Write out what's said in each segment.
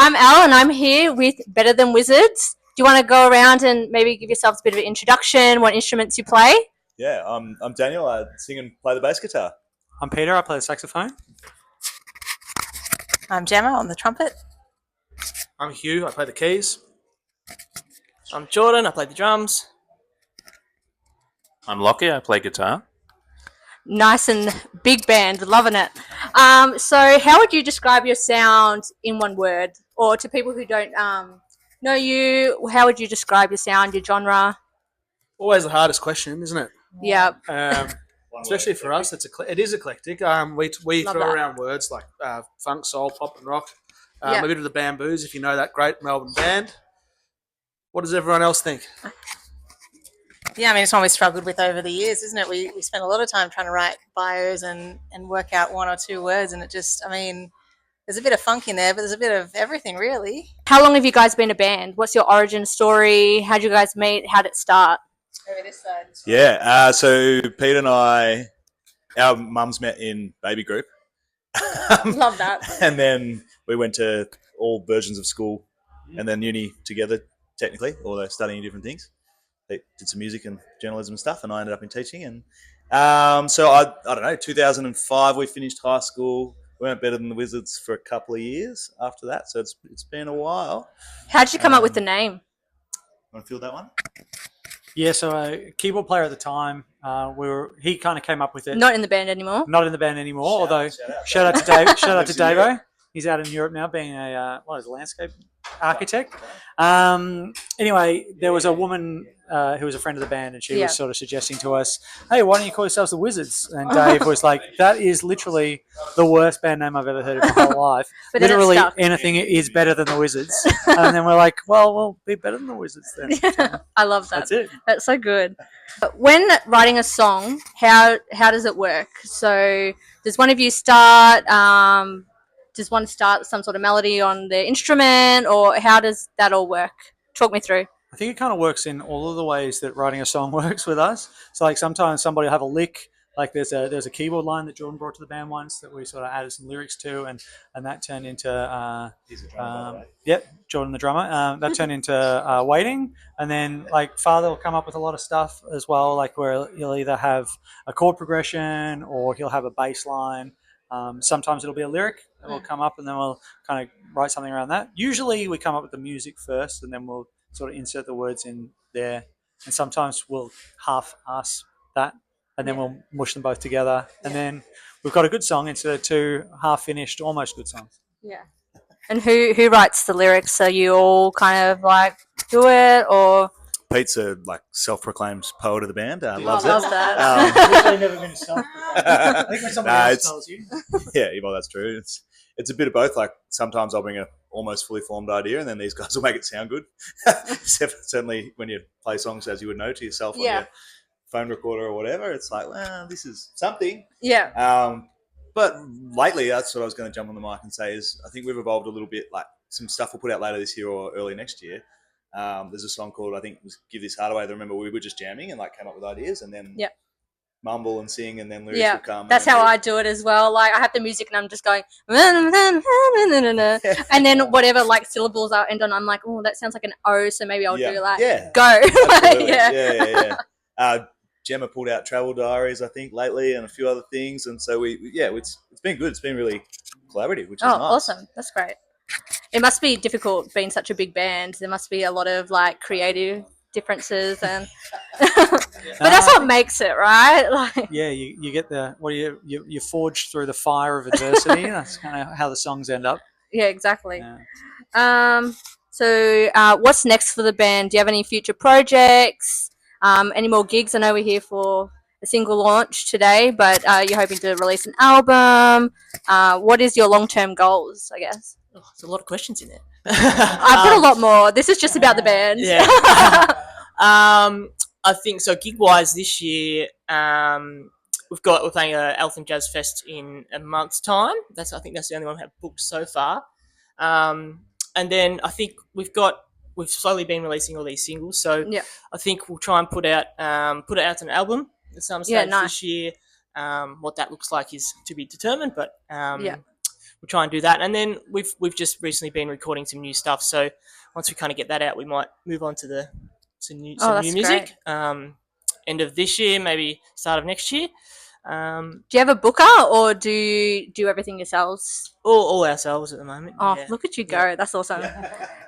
I'm Elle and I'm here with Better Than Wizards. Do you want to go around and maybe give yourselves a bit of an introduction, what instruments you play? Yeah, I'm Daniel. I sing and play the bass guitar. I'm Peter. I play the saxophone. I'm Gemma on the trumpet. I'm Hugh. I play the keys. I'm Jordan. I play the drums. I'm Lockie. I play guitar. Nice and big band, loving it. So how would you describe your sound in one word? Or to people who don't know you, how would you describe your sound, your genre? Always the hardest question, isn't it? Yeah. Especially for us, it is eclectic. We throw that. around words like funk, soul, pop, and rock. Yeah. A bit of the Bamboos, if you know that great Melbourne band. What does everyone else think? Yeah, I mean, it's one we struggled with over the years, isn't it? We spent a lot of time trying to write bios and work out one or two words, and it just, I mean, there's a bit of funk in there, but there's a bit of everything, really. How long have you guys been a band? What's your origin story? How'd you guys meet? How'd it start? Over this side. Yeah, so Pete and I, our mums met in baby group. Love that. And then we went to all versions of school and then uni together, technically, although studying different things. They did some music and journalism and stuff, and I ended up in teaching. And so I don't know, 2005 we finished high school. We weren't Better Than the Wizards for a couple of years after that, so it's been a while. How'd you come up with the name? Want to field that one? Yeah, so keyboard player at the time. He kind of came up with it. Not in the band anymore. Not in the band anymore. Although shout out to Dave. Shout out to Davo. He's out in Europe now, being a landscape architect. Anyway, there was a woman who was a friend of the band, and she was sort of suggesting to us, "Hey, why don't you call yourselves the Wizards?" And Dave was like, "That is literally the worst band name I've ever heard in my whole life. But then literally anything is better than the Wizards." And then we're like, "Well, we'll be better than the Wizards then." I love that. That's it. That's so good. When writing a song, how does it work? So does one of you start? Does one start some sort of melody on the instrument, or how does that all work? Talk me through. I think it kind of works in all of the ways that writing a song works with us. So like sometimes somebody will have a lick, like there's a keyboard line that Jordan brought to the band once that we sort of added some lyrics to, and that turned into Jordan the drummer. That turned into Waiting, and then like Father will come up with a lot of stuff as well, like where he'll either have a chord progression or he'll have a bass line. Sometimes it'll be a lyric that will come up, and then we'll kind of write something around that. Usually we come up with the music first, and then we'll sort of insert the words in there. And sometimes we'll half-ass that, and then we'll mush them both together. And then we've got a good song instead of two half-finished, almost good songs. Yeah. And who writes the lyrics? Are you all kind of like do it, or? Pete's a self-proclaimed poet of the band. Loves love it. that. I've never been self-proclaimed. I think when somebody else tells you. Yeah, well, that's true. It's a bit of both. Like sometimes I'll bring a almost fully formed idea, and then these guys will make it sound good. Certainly, when you play songs as you would know to yourself on your phone recorder or whatever, it's like, well, this is something. Yeah. But lately, that's what I was going to jump on the mic and say is I think we've evolved a little bit. Like some stuff we'll put out later this year or early next year. There's a song called, I think, Give This Heart Away. I remember we were just jamming and like came up with ideas, and then mumble and sing, and then lyrics would come. That's how I do it as well. Like I have the music and I'm just going, and then whatever like syllables I end on, I'm like, oh, that sounds like an O, so maybe I'll do like go. Gemma pulled out travel diaries, I think, lately, and a few other things, and so it's been good. It's been really collaborative, which is nice. Awesome. That's great. It must be difficult being such a big band. There must be a lot of like creative differences, and but that's what makes it, right? Like, yeah, you get you forged through the fire of adversity. That's kind of how the songs end up. Yeah, exactly. Yeah. So what's next for the band? Do you have any future projects? Any more gigs? I know we're here for a single launch today, but you're hoping to release an album. What is your long-term goals, I guess? Oh, there's a lot of questions in there. I've got a lot more. This is just about the band. Yeah. I think so. Gig wise, this year we're playing a Eltham Jazz Fest in a month's time. I think that's the only one we have booked so far. And then I think we've slowly been releasing all these singles. So I think we'll try and put it out an album at some stage this year. What that looks like is to be determined, but we'll try and do that. And then we've just recently been recording some new stuff. So once we kind of get that out, we might move on to some new that's music. End of this year, maybe start of next year. Do you have a booker, or do you do everything yourselves? All ourselves at the moment. Oh, yeah. look at you go. That's awesome.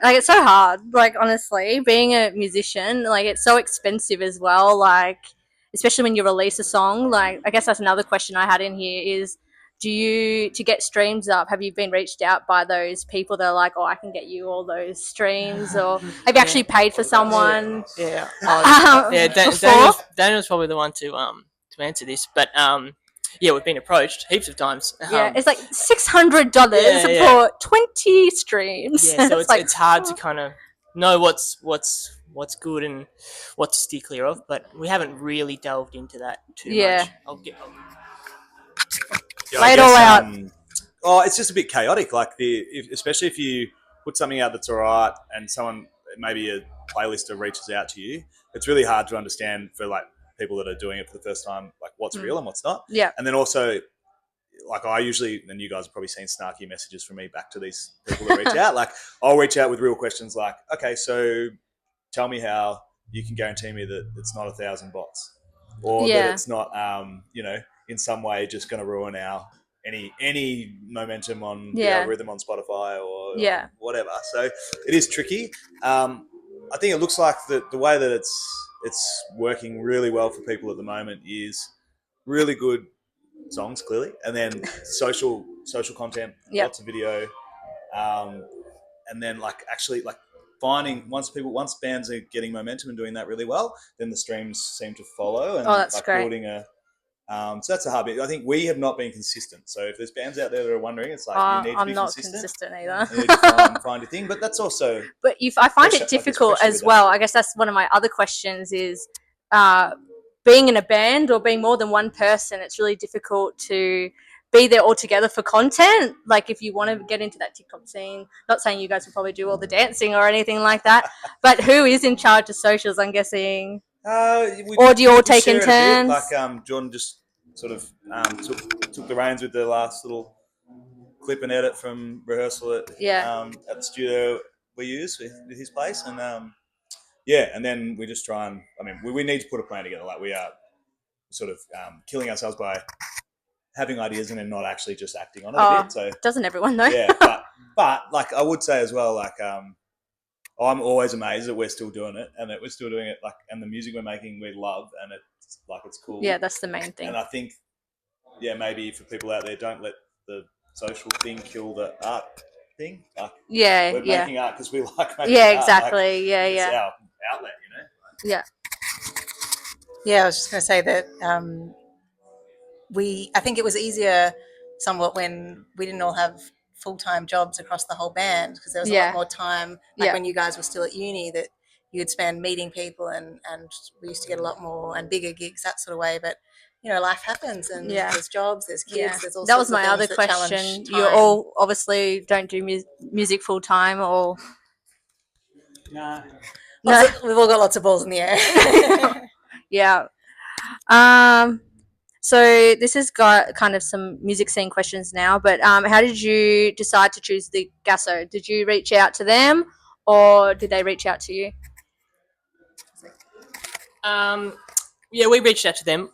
Like, it's so hard. Like, honestly, being a musician, like, it's so expensive as well. Like, especially when you release a song. Like, I guess that's another question I had in here is, to get streams up, have you been reached out by those people that are like, oh, I can get you all those streams? Or have you actually paid for someone? Yeah. Before? Daniel's probably the one to answer this, but yeah, we've been approached heaps of times. Yeah, it's like $600 for 20 streams. Yeah, so like, it's hard to kind of know what's good and what to steer clear of, but we haven't really delved into that too much. Lay it all out. It's just a bit chaotic. Like especially if you put something out that's alright, and someone, maybe a playlister, reaches out to you, it's really hard to understand for like people that are doing it for the first time, like what's real and what's not. Yeah. And then also, like I usually, and you guys have probably seen snarky messages from me back to these people that reach out. Like I'll reach out with real questions, like, okay, so tell me how you can guarantee me that it's not 1,000 bots, or that it's not, in some way just going to ruin our any momentum on the algorithm on Spotify or whatever. So it is tricky. I think it looks like the way that it's working really well for people at the moment is really good songs, clearly, and then social content, lots of video, and then actually finding once bands are getting momentum and doing that really well, then the streams seem to follow, and that's great. Building a so that's a hard bit. I think we have not been consistent. So if there's bands out there that are wondering, it's like you need to be consistent. I'm not consistent either. You need to find your thing, but that's also. But I find it difficult as well. I guess that's one of my other questions is being in a band or being more than one person. It's really difficult to be there all together for content. Like if you want to get into that TikTok scene, not saying you guys will probably do all the dancing or anything like that, but who is in charge of socials? I'm guessing. Or do you all take in turns? Like Jordan just sort of took the reins with the last little clip and edit from rehearsal at the studio we use with his place, and and then we just try and we need to put a plan together. Like we are sort of killing ourselves by having ideas and then not actually just acting on it a bit. So doesn't everyone though? Yeah, but like I would say as well, like I'm always amazed that we're still doing it and that we're still doing it and the music we're making we love and it's cool. Yeah, that's the main thing. And I think maybe for people out there, don't let the social thing kill the art thing. Like we're making art because we like making art. Exactly. It's our outlet, Yeah, I was just going to say that I think it was easier somewhat when we didn't all have full-time jobs across the whole band because there was a lot more time when you guys were still at uni that you would spend meeting people and we used to get a lot more and bigger gigs that sort of way, but life happens and there's jobs, there's kids, there's all that sorts was my of other things that question. challenge You time. all obviously don't do music full-time or No. We've all got lots of balls in the air. Yeah. So this has got kind of some music scene questions now, but how did you decide to choose the Gasso? Did you reach out to them or did they reach out to you? Yeah, we reached out to them.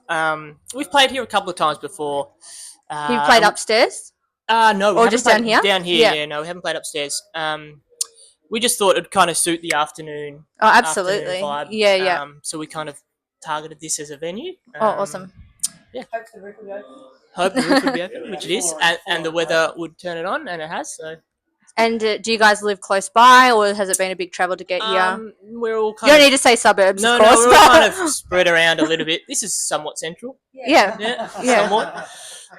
We've played here a couple of times before. You played upstairs? No. Or just down here? Down here, yeah. No, we haven't played upstairs. We just thought it'd kind of suit the afternoon. Oh, absolutely. Afternoon vibe. Yeah. So we kind of targeted this as a venue. Awesome. Yeah. Hope the roof would be open, which it is, and the weather would turn it on, and it has. So. And do you guys live close by, or has it been a big travel to get here? We're all you don't need to say suburbs, of course. No, we're all kind of spread around a little bit. This is somewhat central. Yeah. Somewhat.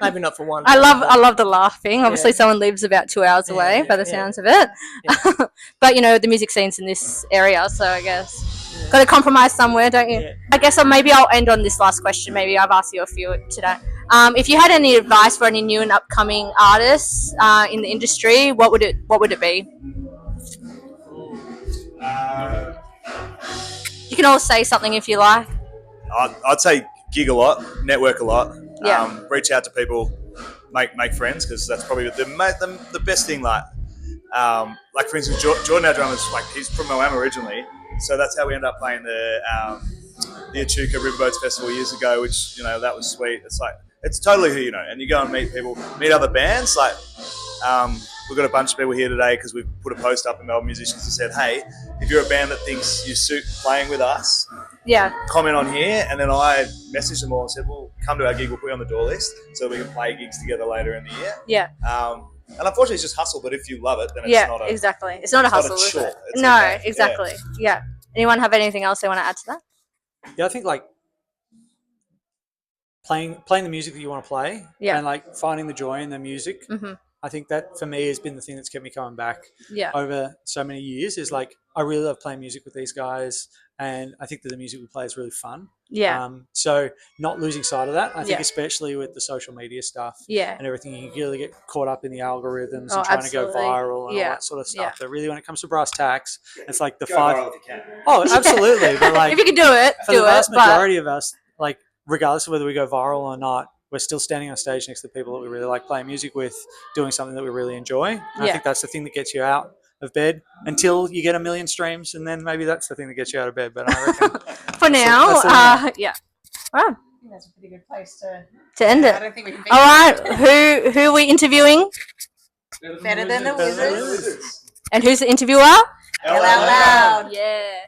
Maybe not for one. I love the laughing. Obviously, someone lives about 2 hours away by the sounds of it. Yeah. But the music scene's in this area, so I guess got to compromise somewhere, don't you? Yeah. I guess maybe I'll end on this last question. Maybe I've asked you a few today. If you had any advice for any new and upcoming artists in the industry, what would it be? You can all say something if you like. I'd say gig a lot, network a lot, Yeah. Reach out to people, make friends, because that's probably the best thing. Like for instance, Jordan, our drummer, he's from Naarm originally, so that's how we ended up playing the Echuca Riverboats Festival years ago, which that was sweet. It's totally who you know, and you go and meet people, meet other bands. We've got a bunch of people here today because we've put a post up in Melbourne Musicians and said, hey, if you're a band that thinks you suit playing with us, comment on here. And then I messaged them all and said, well, come to our gig, we'll put you on the door list so we can play gigs together later in the year. Yeah. And unfortunately, it's just hustle, but if you love it, then it's not a... exactly. It's not a hustle, is it? No, exactly. Yeah. Anyone have anything else they want to add to that? Yeah, I think playing the music that you want to play, and finding the joy in the music. Mm-hmm. I think that for me has been the thing that's kept me coming back over so many years. Is I really love playing music with these guys, and I think that the music we play is really fun. Yeah. So not losing sight of that. I think especially with the social media stuff and everything, you can really get caught up in the algorithms and trying to go viral and all that sort of stuff. But really, when it comes to brass tacks, it's like the viral if you can. Oh, absolutely. But if you can do it, for the vast majority of us, regardless of whether we go viral or not, we're still standing on stage next to people that we really like playing music with, doing something that we really enjoy. And I think that's the thing that gets you out of bed until you get 1 million streams, and then maybe that's the thing that gets you out of bed. But I reckon for now, Wow. I think that's a pretty good place to end it. I don't think we can All right, who are we interviewing? Better than the Wizards. And who's the interviewer? Elle and I'm. Yeah.